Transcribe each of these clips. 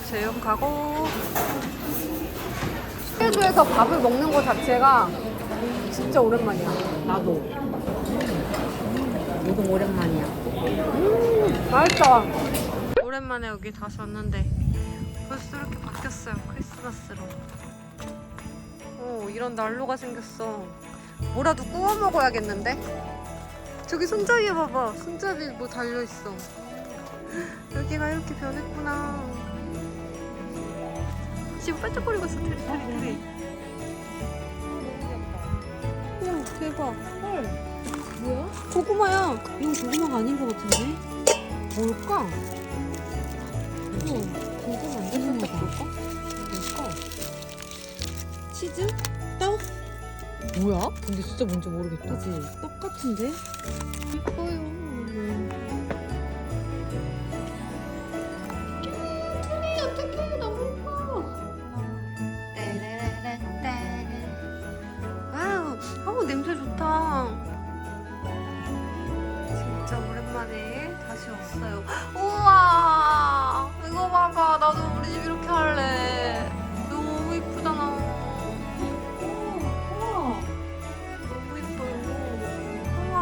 체육 가고. 스케줄에서 밥을 먹는 거 자체가 진짜 오랜만이야. 나도 오랜만이야. 맛있다. 오랜만에 여기 다시 왔는데 벌써 이렇게 바뀌었어요. 크리스마스로. 이런 난로가 생겼어. 뭐라도 구워 먹어야겠는데? 저기 손잡이 봐봐. 손잡이 뭐 달려있어. 여기가 이렇게 변했구나. 지금 반짝거리고 있어. 테리. 오, 대박. 헐. 뭐야? 고구마야. 이거 고구마가 아닌 것 같은데? 뭘까? 고구마 안 되는 거다. 뭘까? 치즈? 떡? 뭐야? 근데 진짜 뭔지 모르겠다. 그치? 떡 같은데? 예뻐요. 어떡해, 너무 예뻐. 와우, 냄새 좋다. 진짜 오랜만에 다시 왔어요. 우와, 이거 봐봐. 나도 우리 집 이렇게 할래. 너무 이쁘잖아. 너무 이뻐요. 우와.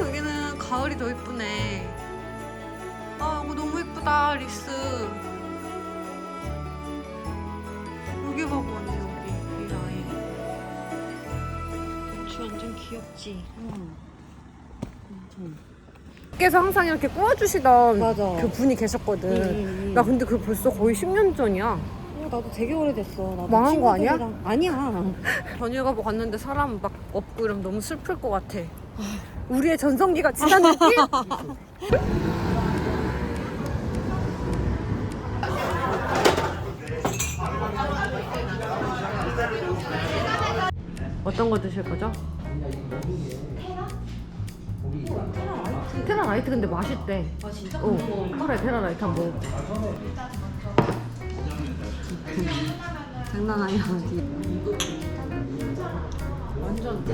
여기는 가을이 더 이쁘네. 이거 너무 이쁘다, 리스. 여기 봐봐, 언니, 여기. 이 라인. 고추 완전 귀엽지? 밖에서 항상 이렇게 구워주시던 맞아. 그 분이 계셨거든. 나 근데 그게 벌써 거의 10년 전이야. 나도 되게 오래됐어. 나도 망한 거 아니야? 아니야. 전일가보 갔는데 사람 막 없고 이러면 너무 슬플 것 같아. 우리의 전성기가 지난 느낌? 어떤 거 드실 거죠? 테라 라이트 근데 맛있대. 아 진짜? 그래, 테라 라이트 한번 먹어. 장난 아니야. 완전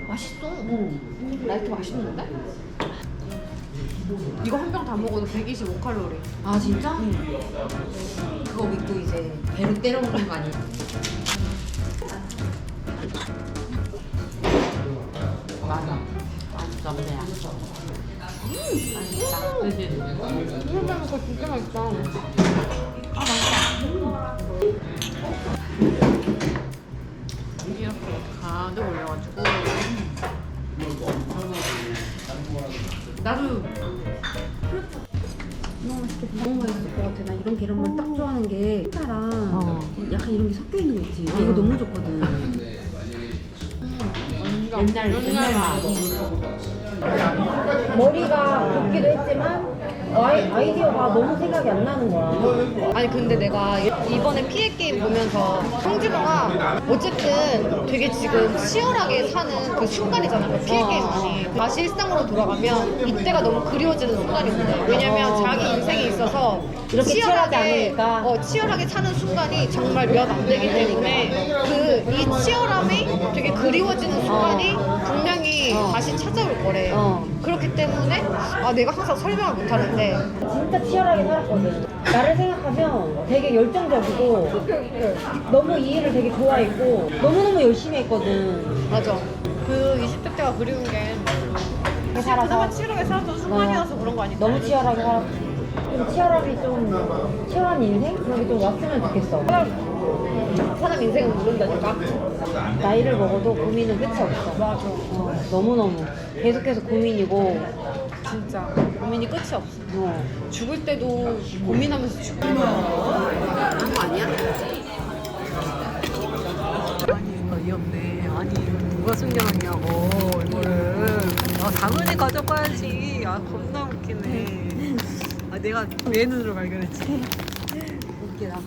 맛있어. 라이트 맛있는데? 이거 한 병 다 먹어도 125칼로리. 아 진짜? 그거 믿고 이제 배로 때려 먹는 거 아니야? 맞아. 맛있어, 그냥. 맛있다. 그지? 이거 먹으니까 진짜 맛있다. 이렇게 가득 올려가지고 나도 너무 맛있겠다. 너무 맛있을 것 같아. 나 이런 계란말 딱 좋아하는 게 파랑 약간 이런 게 섞여 있는 거 있지. 나 이거 너무 좋거든. 옛날 맛. 머리가 붓기도 했지만 아이디어가 너무 생각이 안 나는 거야. 아니 근데 내가 이번에 피해 게임 보면서 홍진호가 어쨌든 되게 지금 치열하게 사는 그 순간이잖아. 그 피해 게임이 다시 일상으로 돌아가면 이때가 너무 그리워지는 순간이 온대. 왜냐면 자기 인생에 있어서 이렇게 치열하지 않으니까. 치열하게 사는 순간이 정말 몇 안 되기 때문에 이 치열함이 되게 그리워지는 순간이 분명히 다시 찾아올 거래. 그렇기 때문에 내가 항상 설명을 못 하는데 진짜 치열하게 살았거든. 나를 생각하면 되게 열정적이고 너무 이 일을 되게 좋아했고 너무너무 열심히 했거든. 맞아. 그 20대 때가 그리운 게 그나마 치열하게 살았던 순간이라서 그런 거 아닐까? 너무 치열하게 살았지. 좀 치열한 인생? 그런 게 좀 왔으면 좋겠어. 사람 인생은 모른다니까. 나이를 먹어도 고민은 끝이 없어. 맞아. 너무너무. 계속해서 고민이고. 진짜 고민이 끝이 없어. 죽을 때도 고민하면서 죽는 거야. 그런 거 아니야? 아니 이거 어이없네. 아니 누가 숨겨놨냐고 이거를. 당연히 가져가야지. 겁나 웃기네. 내가 내 눈으로 발견했지. 웃기다.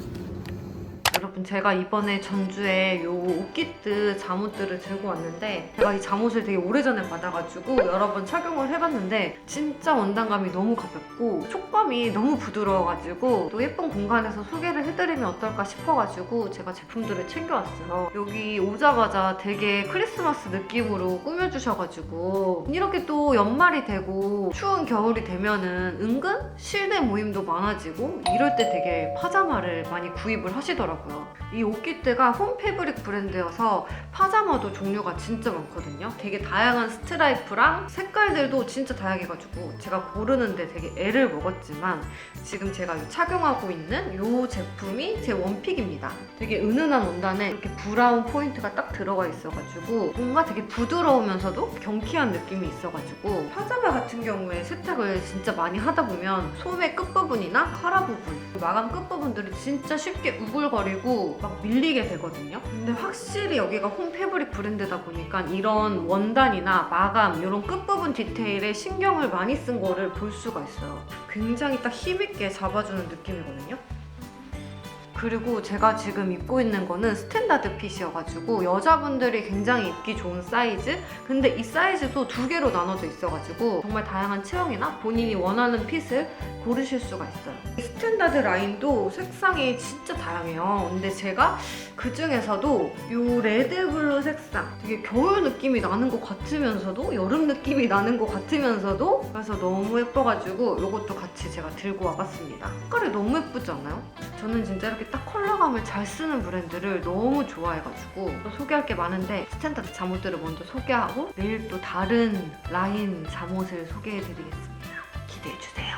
여러분 제가 이번에 전주에 요 오키드 잠옷들을 들고 왔는데 제가 이 잠옷을 되게 오래전에 받아가지고 여러 번 착용을 해봤는데 진짜 원단감이 너무 가볍고 촉감이 너무 부드러워가지고 또 예쁜 공간에서 소개를 해드리면 어떨까 싶어가지고 제가 제품들을 챙겨왔어요. 여기 오자마자 되게 크리스마스 느낌으로 꾸며주셔가지고 이렇게 또 연말이 되고 추운 겨울이 되면은 은근 실내 모임도 많아지고 이럴 때 되게 파자마를 많이 구입을 하시더라고요. 이 오키드가 홈 패브릭 브랜드여서 파자마도 종류가 진짜 많거든요. 되게 다양한 스트라이프랑 색깔들도 진짜 다양해가지고 제가 고르는데 되게 애를 먹었지만 지금 제가 착용하고 있는 이 제품이 제 원픽입니다. 되게 은은한 원단에 이렇게 브라운 포인트가 딱 들어가 있어가지고 뭔가 되게 부드러우면서도 경쾌한 느낌이 있어가지고 파자마 같은 경우에 세탁을 진짜 많이 하다 보면 소매 끝부분이나 카라 부분, 마감 끝부분들이 진짜 쉽게 우글거리고 막 밀리게 되거든요. 근데 확실히 여기가 홈 패브릭 브랜드다 보니까 이런 원단이나 마감 이런 끝부분 디테일에 신경을 많이 쓴 거를 볼 수가 있어요. 굉장히 딱 힘있게 잡아주는 느낌이거든요. 그리고 제가 지금 입고 있는 거는 스탠다드 핏이어가지고 여자분들이 굉장히 입기 좋은 사이즈? 근데 이 사이즈도 두 개로 나눠져 있어가지고 정말 다양한 체형이나 본인이 원하는 핏을 고르실 수가 있어요. 이 스탠다드 라인도 색상이 진짜 다양해요. 근데 제가 그 중에서도 이 레드블루 색상 되게 겨울 느낌이 나는 것 같으면서도 여름 느낌이 나는 것 같으면서도 그래서 너무 예뻐가지고 이것도 같이 제가 들고 와봤습니다. 색깔이 너무 예쁘지 않아요? 저는 진짜 이렇게 딱 컬러감을 잘 쓰는 브랜드를 너무 좋아해가지고 또 소개할 게 많은데 스탠다드 잠옷들을 먼저 소개하고 내일 또 다른 라인 잠옷을 소개해드리겠습니다. 기대해주세요.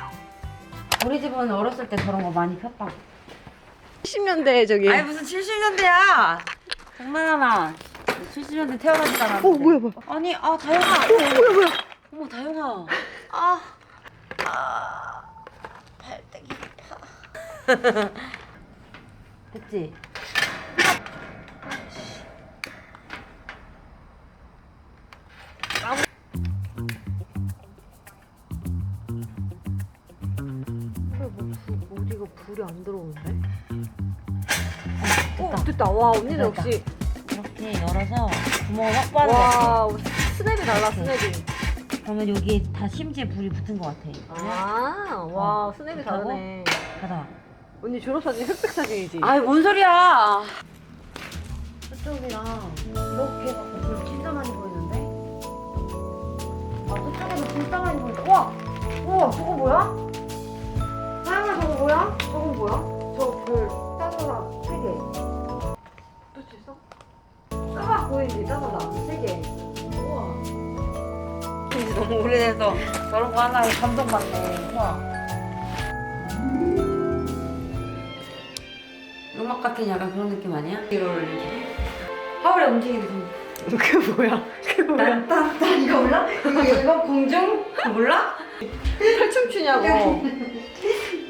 우리 집은 어렸을 때 저런 거 많이 폈다. 70년대 저기 아니 무슨 70년대야? 장난하나? 70년대 태어나지도 않았는데. 뭐야 아니 다영아. 뭐야 어머 다영아. 발등이 아파. 됐지? 어디가 불이 안 들어오는데? 됐다. 됐다. 와 언니는 됐다. 역시 이렇게 열어서 구멍을 확보하는 와 거 같아. 스냅이 달라 스냅이. 그러면 여기에 다 심지에 불이 붙은 것 같아. 와 스냅이 좋다고? 다르네. 가자. 언니 졸업사진 흑백 사진이지? 아이 뭔 소리야? 저쪽이랑 이렇게 해갖고 불 진짜 많이 보이는데? 저쪽에도 진짜 많이 보이는데? 우와 저거 뭐야? 사양아 저거 뭐야? 저건 뭐야? 저 불 짜증나 3개. 또 있어? 짜가 보이지? 짜증나 3개. 우와. 이제 너무 오래돼서 저런 거 하나에 감동받네. 우와. 음악 같은 약간 그런 느낌 아니야? 이걸 이렇게 하울의 움직이는 좀. 그게 뭐야? 그게 뭐야? 딴 이거 몰라? 이거 공중? 몰라? 탈춤추냐고.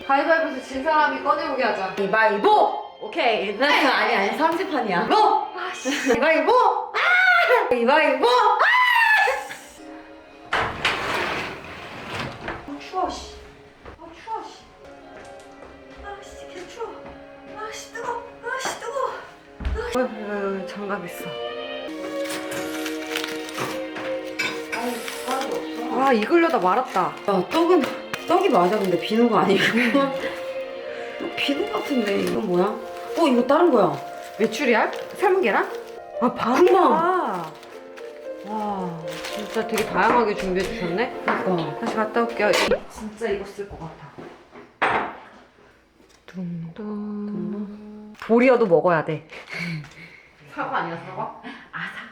가위바위보에서 진 사람이 꺼내오게 하자. 이바이보! 오케이. 아니 30판이야. 뭐? 이바이보! 이바이보! 추워 씨. 추워 씨. 씨, 개 추워. 씨, 뜨거. 씨, 뜨거. 장갑 있어. 없어. 아 익으려다 말았다. 야, 떡이 맞아. 근데 비누 거 아니고. 비누 같은데 이건 뭐야? 이거 다른 거야. 메추리알? 삶은 계란? 아 금방. 와 진짜 되게 다양하게 준비해 주셨네. 그러니까. 다시 갔다 올게요. 진짜 이거 쓸 것 같아. 둥둥. 볼이어도 먹어야 돼. 사과 아니야 사과? 아삭.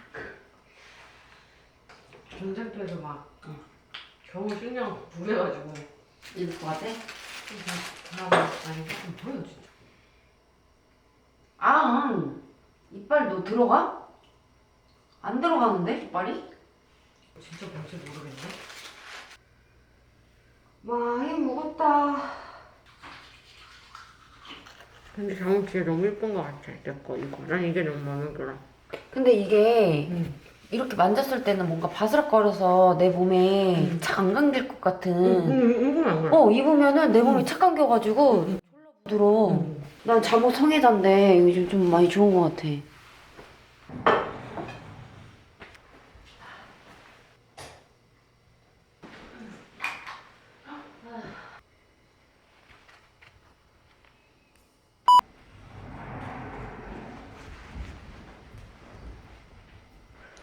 전쟁터에서 막 겨울 식량 구해가지고 이거 것 같아? 드라마 아니 좀 보여 진짜. 이빨 너 들어가? 안 들어가는데 이빨이? 진짜 뭔지 모르겠네. 많이 무겁다. 근데 잠옷 진짜 너무 예쁜 것 같아. 내 거 이거. 난 이게 너무 마음에 들어. 근데 이게 이렇게 만졌을 때는 뭔가 바스락거려서 내 몸에 착 안 감길 것 같은. 이거 안 그래? 입으면은 내 몸이 착 감겨가지고 졸라 부드러워. 난 잠옷 성애자인데 요즘 좀 많이 좋은 것 같아.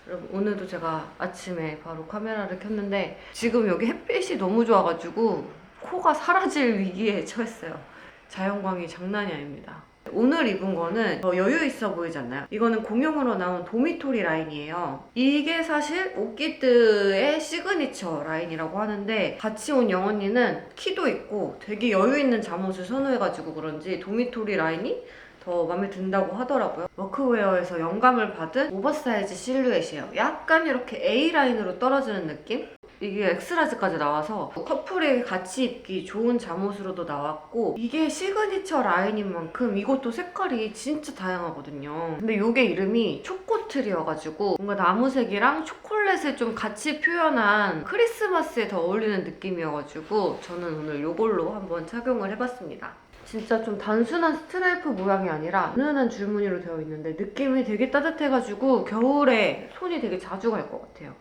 여러분 오늘도 제가 아침에 바로 카메라를 켰는데 지금 여기 햇빛이 너무 좋아가지고 코가 사라질 위기에 처했어요. 자연광이 장난이 아닙니다. 오늘 입은 거는 더 여유 있어 보이지 않나요? 이거는 공용으로 나온 도미토리 라인이에요. 이게 사실 오키드의 시그니처 라인이라고 하는데 같이 온 영언니는 키도 있고 되게 여유 있는 잠옷을 선호해가지고 그런지 도미토리 라인이 더 마음에 든다고 하더라고요. 워크웨어에서 영감을 받은 오버사이즈 실루엣이에요. 약간 이렇게 A라인으로 떨어지는 느낌? 이게 엑스라지까지 나와서 커플이 같이 입기 좋은 잠옷으로도 나왔고 이게 시그니처 라인인 만큼 이것도 색깔이 진짜 다양하거든요. 근데 이게 이름이 초코트리여가지고 뭔가 나무색이랑 초콜릿을 좀 같이 표현한 크리스마스에 더 어울리는 느낌이어가지고 저는 오늘 이걸로 한번 착용을 해봤습니다. 진짜 좀 단순한 스트라이프 모양이 아니라 은은한 줄무늬로 되어 있는데 느낌이 되게 따뜻해가지고 겨울에 손이 되게 자주 갈 것 같아요.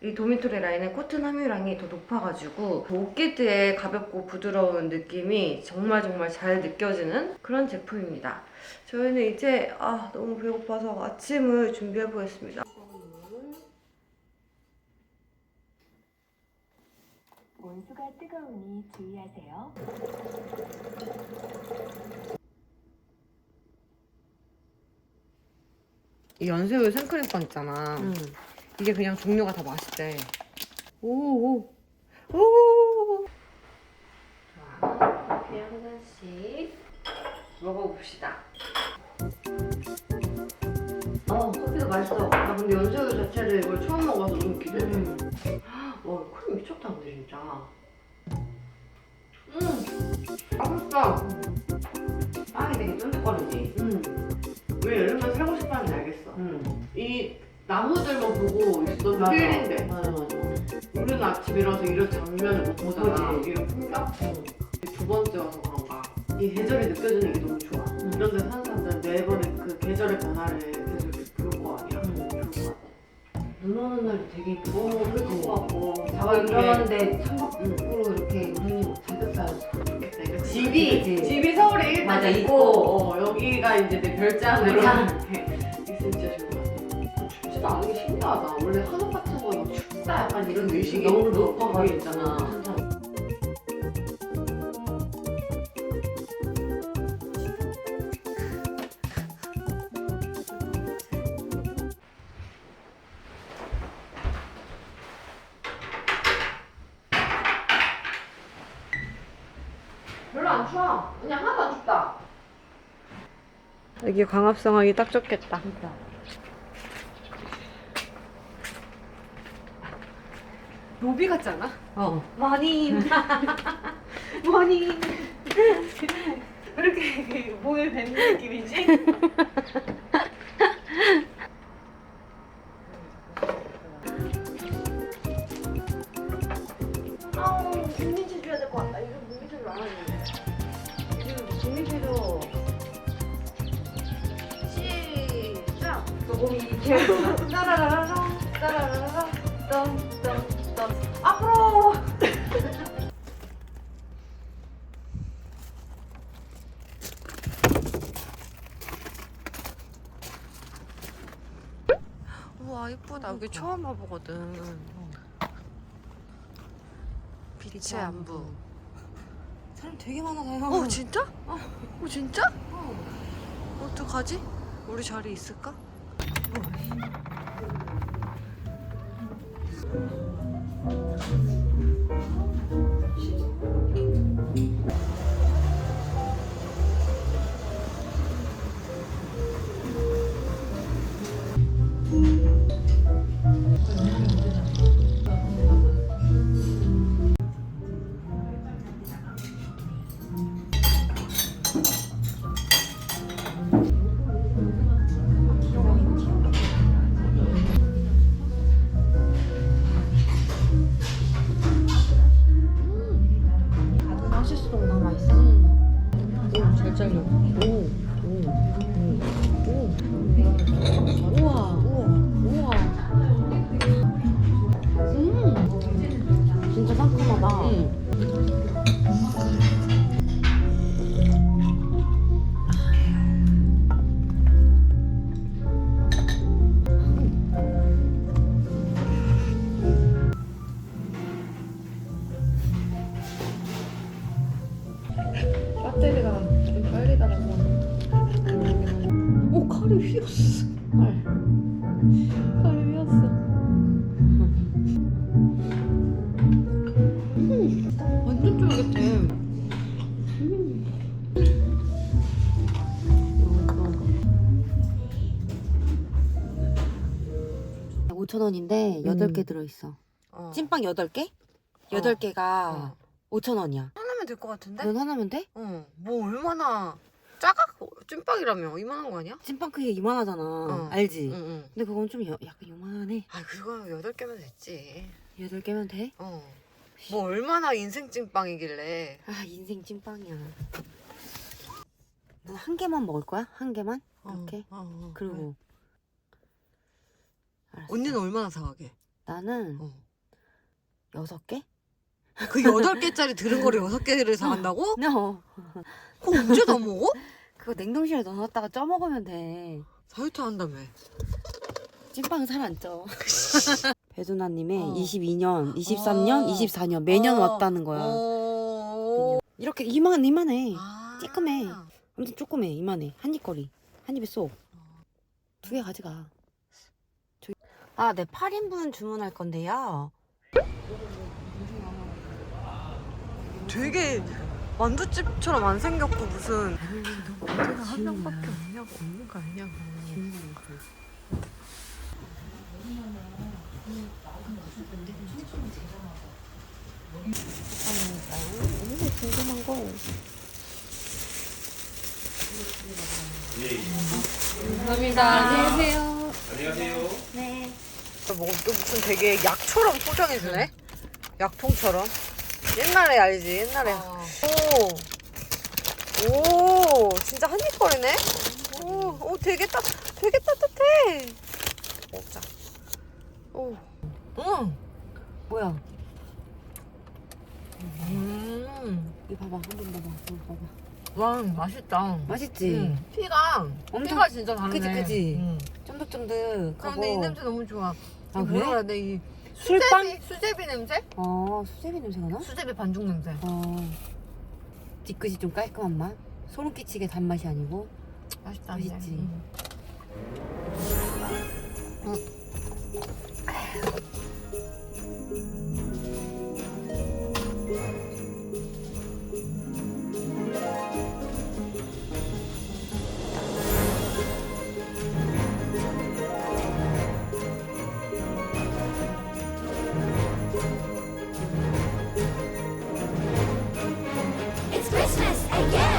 이 도미토리 라인의 코튼 함유량이 더 높아가지고 오키드의 가볍고 부드러운 느낌이 정말 잘 느껴지는 그런 제품입니다. 저희는 이제 너무 배고파서 아침을 준비해 보겠습니다. 온수가 뜨거우니 주의하세요. 이 연세우유 생크림빵 있잖아. 이게 그냥 종류가 다 맛있대. 오오. 자, 커피 한 잔씩 먹어봅시다. 커피가 맛있어. 나 근데 연세우유 자체를 이걸 처음 먹어서 너무 기대돼. 와, 크림 미쳤다 근데 진짜. 맛있다. 빵이 되게 쫀득거리지. 왜 여름에 살고 싶어하는지 알겠어. 이 나무들만 보고 있어도 필인데. 맞아. 우리는 아침 일어나서 이런 장면을 못 보잖아. 보지. 이런 풍경? 두 번째 와서 그런가. 이 계절이 느껴지는 게 너무 좋아. 이런 데 사는 사람들은 매번 그 계절의 변화를 계속 이렇게 볼 거 아니야. 좋은 거 같아. 눈 오는 날도 되게 이쁘고 그럴 것 같고. 자가 일어나는데 창밖으로 이렇게 눈이 잔뜩 그러니까 그치? 집이 서울에 일단 맞아, 있고 여기가 이제 내 별장으로 별장. 있으면 진짜 좋을 것 같아. 춥지도 않은 게 신기하다. 원래 한옥 같은 거 막 춥다 약간 이런 의식이 너무 있고 높아가지고 있잖아. 항상. 별로 안 추워. 그냥 하나도 안 춥다. 여기 광합성하기 딱 좋겠다. 진짜. 로비 같지 않아? 머니. 머니. 왜 이렇게 몸에 뱉는 느낌이지? 국민치 줘야 될 것 같다. 이거 국민치를 안 하는데. 이거 국민치로 시작. 조금 이렇게. 따라라라라 따라라라라 떤떤떤 앞으로. 우와 이쁘다. 여기 처음 와보거든. 빛의 안부. 사람 되게 많아 다요. 진짜? 진짜? 어떡하지? 우리 자리 있을까? 칼이 휘었어. 칼이 휘었어. 완전 쫄깃해. 5,000원인데 8개 들어있어. 찐빵 8개? 8개가 5,000원이야. 하나면 될 것 같은데? 넌 하나면 돼? 뭐 얼마나 작아? 찐빵이라며 이만한 거 아니야? 찐빵 크기 이만하잖아. 알지? 응. 근데 그건 좀 약간 요만해. 아 그거 8개면 됐지. 8개면 돼? 뭐 얼마나 인생 찐빵이길래. 아, 인생 찐빵이야. 넌 한 개만 먹을 거야? 한 개만? 이렇게? 그리고 알았어. 언니는 얼마나 사가게? 나는 6개? 그 8개짜리 들은 거를 6개를 사간다고? No. 그거 언제 다 먹어? 그거 냉동실에 넣어놨다가 쪄 먹으면 돼. 다이어트 한다며. 찐빵은 살 안 쪄. 배두나님의 22년, 23년, 어. 24년 매년 왔다는 거야. 이렇게 이만해. 찌끔해. 아무튼 조그매. 이만해. 한 입거리. 한 입에 쏙. 2개 가져가. 아, 네 8인분 주문할 건데요. 되게 만두집처럼 안 생겼고 무슨 언제나 한 명밖에 없는 거 아니냐고. 궁금한 거. 감사합니다. 안녕하세요. 안녕하세요. 네. 뭐 무슨 되게 약처럼 포장해주네? 약통처럼. 옛날에 알지? 옛날에. 오, 진짜 한입거리네? 오, 되게 따뜻해. 먹자. 오, 뭐야? 이 이거 봐봐. 한 번 봐봐. 한번 봐봐. 와, 맛있다. 맛있지? 피가 진짜 다르네. 그지? 쫀득쫀득하고. 근데 이 냄새 너무 좋아. 아, 이거 그래? 뭐라 그래야 돼? 이 술빵? 수제비 냄새? 수제비 냄새가 나? 수제비 반죽 냄새. 뒤끝이 좀 깔끔한 맛? 소름 끼치게 단맛이 아니고. 맛있다. 맛있지? It's Christmas again!